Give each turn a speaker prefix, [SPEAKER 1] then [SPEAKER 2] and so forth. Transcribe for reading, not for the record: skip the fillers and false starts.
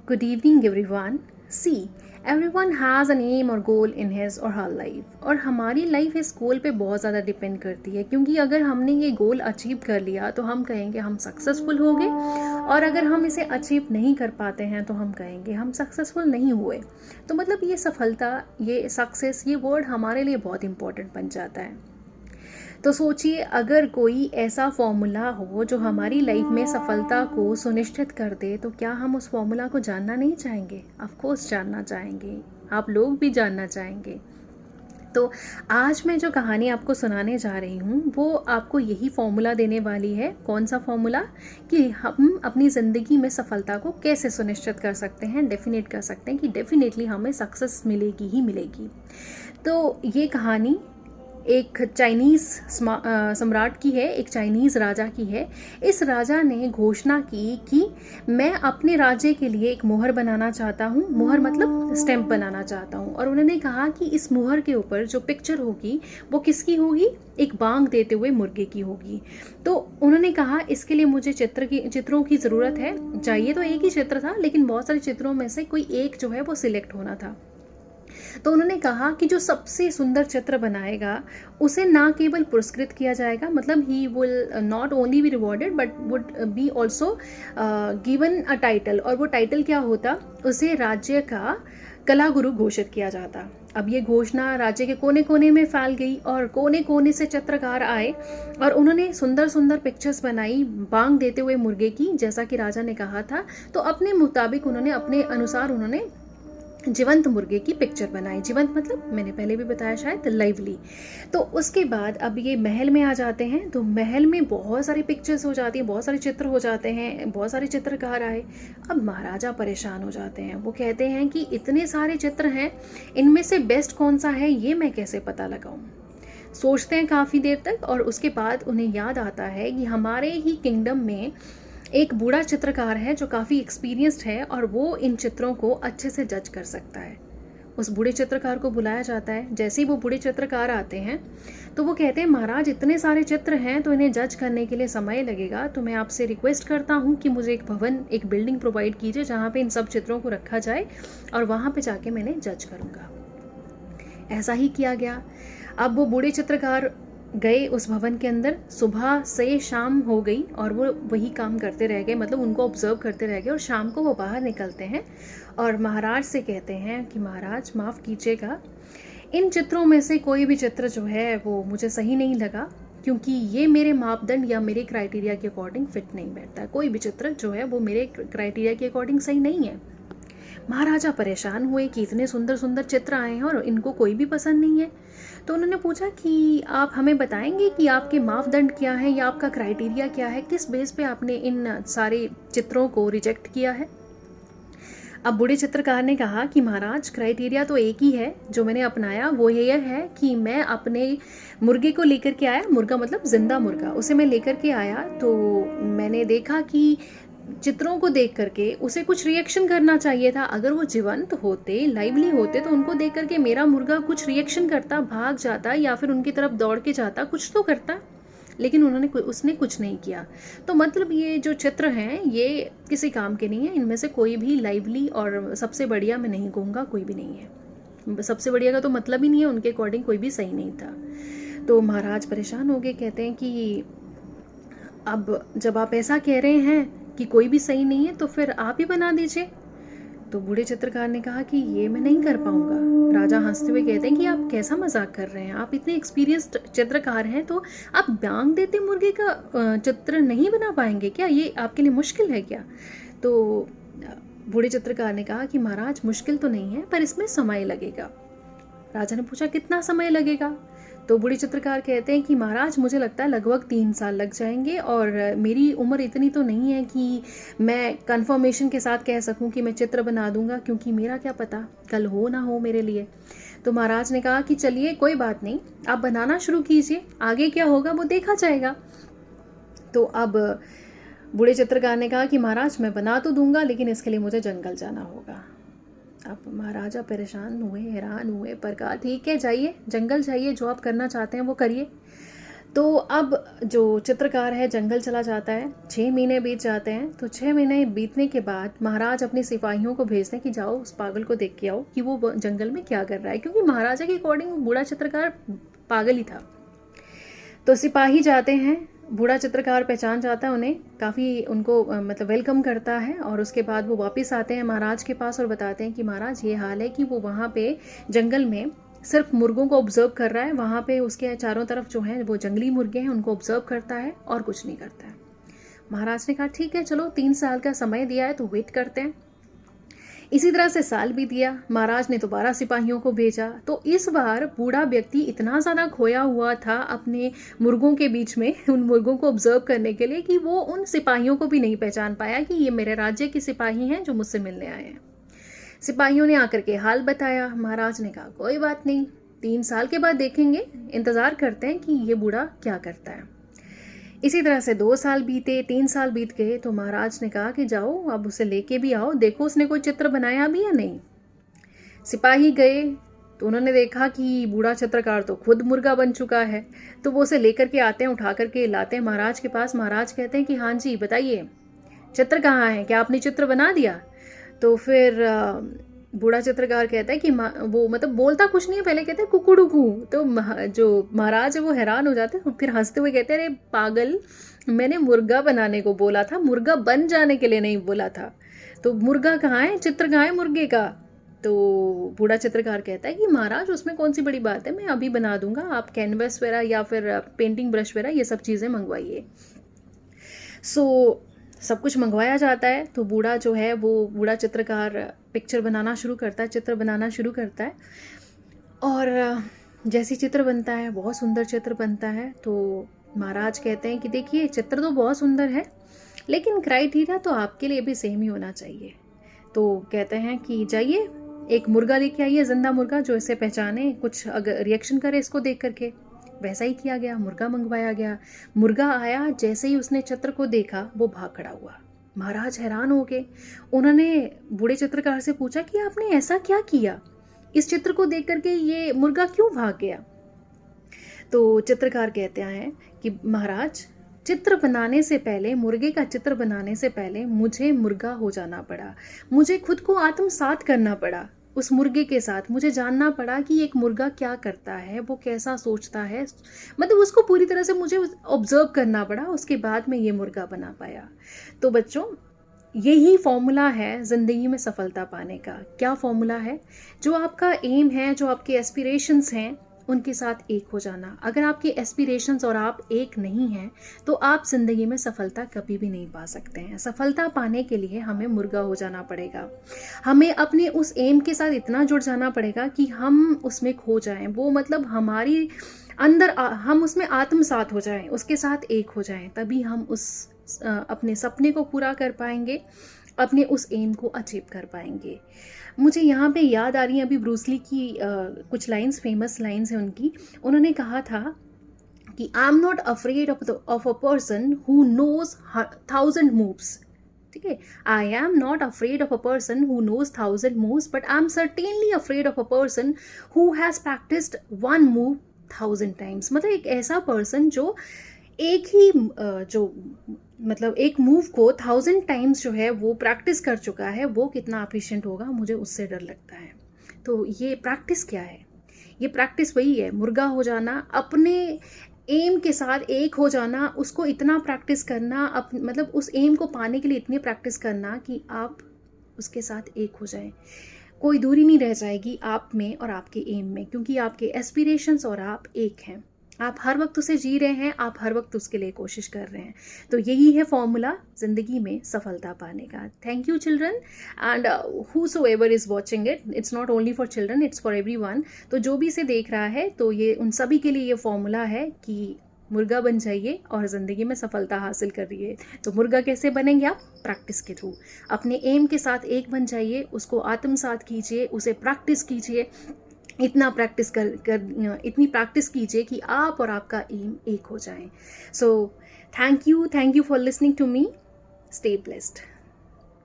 [SPEAKER 1] Good evening, everyone. See, everyone has an aim और goal in his or her life. और हमारी life इस गोल पे बहुत ज़्यादा डिपेंड करती है, क्योंकि अगर हमने ये गोल अचीव कर लिया तो हम कहेंगे हम सक्सेसफुल हो गए, और अगर हम इसे अचीव नहीं कर पाते हैं तो हम कहेंगे हम सक्सेसफुल नहीं हुए। तो मतलब ये सफलता, ये सक्सेस, ये वर्ड हमारे लिए बहुत इंपॉर्टेंट बन जाता है। तो सोचिए, अगर कोई ऐसा फॉर्मूला हो जो हमारी लाइफ में सफलता को सुनिश्चित कर दे, तो क्या हम उस फॉर्मूला को जानना नहीं चाहेंगे? ऑफ कोर्स जानना चाहेंगे, आप लोग भी जानना चाहेंगे। तो आज मैं जो कहानी आपको सुनाने जा रही हूँ वो आपको यही फॉर्मूला देने वाली है। कौन सा फॉर्मूला? कि हम अपनी ज़िंदगी में सफलता को कैसे सुनिश्चित कर सकते हैं, डेफिनेट कर सकते हैं कि डेफिनेटली हमें सक्सेस मिलेगी ही मिलेगी। तो ये कहानी एक चाइनीज़ सम्राट की है, एक चाइनीज़ राजा की है। इस राजा ने घोषणा की कि मैं अपने राज्य के लिए एक मुहर बनाना चाहता हूँ। मुहर मतलब स्टैम्प बनाना चाहता हूँ। और उन्होंने कहा कि इस मुहर के ऊपर जो पिक्चर होगी वो किसकी होगी? एक बांग देते हुए मुर्गे की होगी। तो उन्होंने कहा इसके लिए मुझे चित्रों की ज़रूरत है। चाहिए तो एक ही चित्र था, लेकिन बहुत सारे चित्रों में से कोई एक जो है वो सिलेक्ट होना था। तो उन्होंने कहा कि जो सबसे सुंदर चित्र बनाएगा उसे ना केवल पुरस्कृत किया जाएगा, मतलब he will not only be rewarded but would be also given a title. और वो टाइटल क्या होता? उसे राज्य का कला गुरु घोषित किया जाता। अब ये घोषणा राज्य के कोने कोने में फैल गई और कोने कोने से चित्रकार आए और उन्होंने सुंदर सुंदर पिक्चर्स बनाई बांग देते हुए मुर्गे की, जैसा कि राजा ने कहा था। तो अपने मुताबिक उन्होंने, अपने अनुसार उन्होंने जीवंत मुर्गे की पिक्चर बनाई। जीवंत मतलब मैंने पहले भी बताया शायद, लाइवली। तो उसके बाद अब ये महल में आ जाते हैं। तो महल में बहुत सारी पिक्चर्स हो जाती हैं, बहुत सारे चित्र हो जाते हैं, बहुत सारे चित्रकार आए। अब महाराजा परेशान हो जाते हैं। वो कहते हैं कि इतने सारे चित्र हैं, इनमें से बेस्ट कौन सा है ये मैं कैसे पता लगाऊं? सोचते हैं काफ़ी देर तक और उसके बाद उन्हें याद आता है कि हमारे ही किंगडम में एक बूढ़ा चित्रकार है जो काफ़ी एक्सपीरियंस्ड है और वो इन चित्रों को अच्छे से जज कर सकता है। उस बूढ़े चित्रकार को बुलाया जाता है। जैसे ही वो बूढ़े चित्रकार आते हैं तो वो कहते हैं महाराज इतने सारे चित्र हैं तो इन्हें जज करने के लिए समय लगेगा, तो मैं आपसे रिक्वेस्ट करता हूँ कि मुझे एक भवन, एक बिल्डिंग प्रोवाइड कीजिए जहाँ पे इन सब चित्रों को रखा जाए और वहाँ पे जाके मैं इन्हें जज करूँगा। ऐसा ही किया गया। अब वो बूढ़े चित्रकार गए उस भवन के अंदर। सुबह से शाम हो गई और वो वही काम करते रह गए, मतलब उनको ऑब्जर्व करते रह गए। और शाम को वो बाहर निकलते हैं और महाराज से कहते हैं कि महाराज माफ़ कीजिएगा, इन चित्रों में से कोई भी चित्र जो है वो मुझे सही नहीं लगा, क्योंकि ये मेरे मापदंड या मेरे क्राइटेरिया के अकॉर्डिंग फिट नहीं बैठता। कोई भी चित्र जो है वो मेरे क्राइटेरिया के अकॉर्डिंग सही नहीं है। महाराजा परेशान हुए कि इतने सुंदर सुंदर चित्र आए हैं और इनको कोई भी पसंद नहीं है। तो उन्होंने पूछा कि आप हमें बताएंगे कि आपके मापदंड क्या है या आपका क्राइटेरिया क्या है, किस बेस पे आपने इन सारे चित्रों को रिजेक्ट किया है? अब बूढ़े चित्रकार ने कहा कि महाराज क्राइटेरिया तो एक ही है जो मैंने अपनाया, वो ये है कि मैं अपने मुर्गे को लेकर के आया। मुर्गा मतलब जिंदा मुर्गा, उसे मैं लेकर के आया तो मैंने देखा कि चित्रों को देख करके उसे कुछ रिएक्शन करना चाहिए था। अगर वो जीवंत होते, लाइवली होते, तो उनको देख करके मेरा मुर्गा कुछ रिएक्शन करता, भाग जाता या फिर उनकी तरफ दौड़ के जाता, कुछ तो करता। लेकिन उसने कुछ नहीं किया। तो मतलब ये जो चित्र हैं ये किसी काम के नहीं है। इनमें से कोई भी लाइवली और सबसे बढ़िया मैं नहीं कहूँगा, कोई भी नहीं है। सबसे बढ़िया का तो मतलब ही नहीं है, उनके अकॉर्डिंग कोई भी सही नहीं था। तो महाराज परेशान हो गए, कहते हैं कि अब जब आप ऐसा कह रहे हैं कि कोई भी सही नहीं है तो फिर आप ही बना दीजिए। तो बूढ़े चित्रकार ने कहा कि ये मैं नहीं कर पाऊंगा। राजा हंसते हुए कहते हैं कि आप कैसा मजाक कर रहे हैं, आप इतने एक्सपीरियंस्ड चित्रकार हैं तो आप बांग देते मुर्गे का चित्र नहीं बना पाएंगे क्या? ये आपके लिए मुश्किल है क्या? तो बूढ़े चित्रकार ने कहा कि महाराज मुश्किल तो नहीं है, पर इसमें समय लगेगा। राजा ने पूछा कितना समय लगेगा? तो बूढ़े चित्रकार कहते हैं कि महाराज मुझे लगता है लगभग 3 साल लग जाएंगे और मेरी उम्र इतनी तो नहीं है कि मैं कंफर्मेशन के साथ कह सकूं कि मैं चित्र बना दूंगा, क्योंकि मेरा क्या पता कल हो ना हो मेरे लिए। तो महाराज ने कहा कि चलिए कोई बात नहीं, आप बनाना शुरू कीजिए, आगे क्या होगा वो देखा जाएगा। तो अब बूढ़े चित्रकार ने कहा कि महाराज मैं बना तो दूंगा, लेकिन इसके लिए मुझे जंगल जाना होगा। अब महाराजा परेशान हुए, हैरान हुए, पर कहा ठीक है जाइए, जंगल जाइए, जो आप करना चाहते हैं वो करिए। तो अब जो चित्रकार है जंगल चला जाता है, 6 महीने बीत जाते हैं। तो 6 महीने बीतने के बाद महाराज अपने सिपाहियों को भेजते हैं कि जाओ उस पागल को देख के आओ कि वो जंगल में क्या कर रहा है, क्योंकि महाराजा के अकॉर्डिंग वो बूढ़ा चित्रकार पागल ही था। तो सिपाही जाते हैं, बूढ़ा चित्रकार पहचान जाता है उन्हें, काफ़ी उनको मतलब वेलकम करता है, और उसके बाद वो वापस आते हैं महाराज के पास और बताते हैं कि महाराज ये हाल है कि वो वहाँ पे जंगल में सिर्फ मुर्गों को ऑब्जर्व कर रहा है, वहाँ पे उसके चारों तरफ जो हैं वो जंगली मुर्गे हैं, उनको ऑब्जर्व करता है और कुछ नहीं करता है। महाराज ने कहा ठीक है चलो, 3 साल का समय दिया है तो वेट करते हैं। इसी तरह से साल बीत गया, महाराज ने दोबारा सिपाहियों को भेजा। तो इस बार बूढ़ा व्यक्ति इतना ज़्यादा खोया हुआ था अपने मुर्गों के बीच में, उन मुर्गों को ऑब्जर्व करने के लिए, कि वो उन सिपाहियों को भी नहीं पहचान पाया कि ये मेरे राज्य के सिपाही हैं जो मुझसे मिलने आए हैं। सिपाहियों ने आकर के हाल बताया। महाराज ने कहा कोई बात नहीं, 3 साल के बाद देखेंगे, इंतज़ार करते हैं कि ये बूढ़ा क्या करता है। इसी तरह से 2 साल बीते, 3 साल बीत गए। तो महाराज ने कहा कि जाओ अब उसे लेके भी आओ, देखो उसने कोई चित्र बनाया भी या नहीं। सिपाही गए तो उन्होंने देखा कि बूढ़ा चित्रकार तो खुद मुर्गा बन चुका है। तो वो उसे लेकर के आते हैं, उठा करके लाते हैं महाराज के पास। महाराज कहते हैं कि हाँ जी बताइए, चित्र कहाँ है, क्या आपने चित्र बना दिया? तो फिर बूढ़ा चित्रकार कहता है कि वो मतलब बोलता कुछ नहीं है, पहले कहते हैं कुकुड़ुकू। तो जो महाराज है वो हैरान हो जाते हैं, फिर हंसते हुए कहते हैं अरे पागल, मैंने मुर्गा बनाने को बोला था, मुर्गा बन जाने के लिए नहीं बोला था। तो मुर्गा कहाँ है, चित्र कहाँ है मुर्गे का? तो बूढ़ा चित्रकार कहता है कि महाराज उसमें कौन सी बड़ी बात है, मैं अभी बना दूंगा, आप कैनवस वगैरह या फिर पेंटिंग ब्रश वगैरह ये सब चीज़ें मंगवाइए। सब कुछ मंगवाया जाता है। तो बूढ़ा जो है वो बूढ़ा चित्रकार पिक्चर बनाना शुरू करता है, चित्र बनाना शुरू करता है। और जैसे चित्र बनता है, बहुत सुंदर चित्र बनता है। तो महाराज कहते हैं कि देखिए चित्र तो बहुत सुंदर है, लेकिन क्राइटेरिया तो आपके लिए भी सेम ही होना चाहिए। तो कहते हैं कि जाइए एक मुर्गा लेके आइए, जिंदा मुर्गा, जो इसे पहचाने, कुछ अगर रिएक्शन करे इसको देख करके। वैसा ही किया गया, मुर्गा मंगवाया गया। मुर्गा आया, जैसे ही उसने चित्र को देखा वो भाग खड़ा हुआ। महाराज हैरान हो गए। उन्होंने बूढ़े चित्रकार से पूछा कि आपने ऐसा क्या किया, इस चित्र को देख करके ये मुर्गा क्यों भाग गया? तो चित्रकार कहते हैं कि महाराज, चित्र बनाने से पहले, मुर्गे का चित्र बनाने से पहले मुझे मुर्गा हो जाना पड़ा, मुझे खुद को आत्मसात करना पड़ा उस मुर्गे के साथ। मुझे जानना पड़ा कि एक मुर्गा क्या करता है, वो कैसा सोचता है, मतलब उसको पूरी तरह से मुझे ऑब्जर्व करना पड़ा, उसके बाद मैं ये मुर्गा बना पाया। तो बच्चों, यही फॉर्मूला है ज़िंदगी में सफलता पाने का। क्या फॉर्मूला है? जो आपका एम है, जो आपके एस्पिरेशंस हैं, उनके साथ एक हो जाना। अगर आपके एस्पिरेशंस और आप एक नहीं हैं तो आप ज़िंदगी में सफलता कभी भी नहीं पा सकते हैं। सफलता पाने के लिए हमें मुर्गा हो जाना पड़ेगा, हमें अपने उस एम के साथ इतना जुड़ जाना पड़ेगा कि हम उसमें खो जाएं, वो मतलब हमारी अंदर हम उसमें आत्मसात हो जाएं, उसके साथ एक हो जाएं, तभी हम उस अपने सपने को पूरा कर पाएंगे, अपने उस एम को अचीव कर पाएंगे। मुझे यहाँ पे याद आ रही है अभी ब्रूस ली की कुछ लाइंस, फेमस लाइंस हैं उनकी। उन्होंने कहा था कि I am not afraid of a person who knows 1000 moves. ठीक है, I am not afraid of a person who knows 1000 moves, but I am certainly afraid of a person who has practised 1 move 1000 times. मतलब एक ऐसा person जो एक ही जो मतलब एक मूव को 1000 टाइम्स जो है वो प्रैक्टिस कर चुका है, वो कितना एफिशिएंट होगा, मुझे उससे डर लगता है। तो ये प्रैक्टिस क्या है? ये प्रैक्टिस वही है, मुर्गा हो जाना, अपने एम के साथ एक हो जाना, उसको इतना प्रैक्टिस करना, मतलब उस एम को पाने के लिए इतनी प्रैक्टिस करना कि आप उसके साथ एक हो जाएं। कोई दूरी नहीं रह जाएगी आप में और आपके एम में, क्योंकि आपके एस्पिरेशंस और आप एक हैं। आप हर वक्त उसे जी रहे हैं, आप हर वक्त उसके लिए कोशिश कर रहे हैं। तो यही है फॉर्मूला ज़िंदगी में सफलता पाने का। Thank you children, and whosoever is watching it, it's not only for children, it's for everyone. तो जो भी इसे देख रहा है, तो ये उन सभी के लिए ये फॉर्मूला है कि मुर्गा बन जाइए और ज़िंदगी में सफलता हासिल करिए। तो मुर्गा कैसे बनेंगे आप? प्रैक्टिस के थ्रू। अपने एम के साथ एक बन जाइए, उसको आत्मसात कीजिए, उसे प्रैक्टिस कीजिए, इतना प्रैक्टिस इतनी प्रैक्टिस कीजिए कि आप और आपका एम एक हो जाए। So thank you for listening to me. Stay blessed.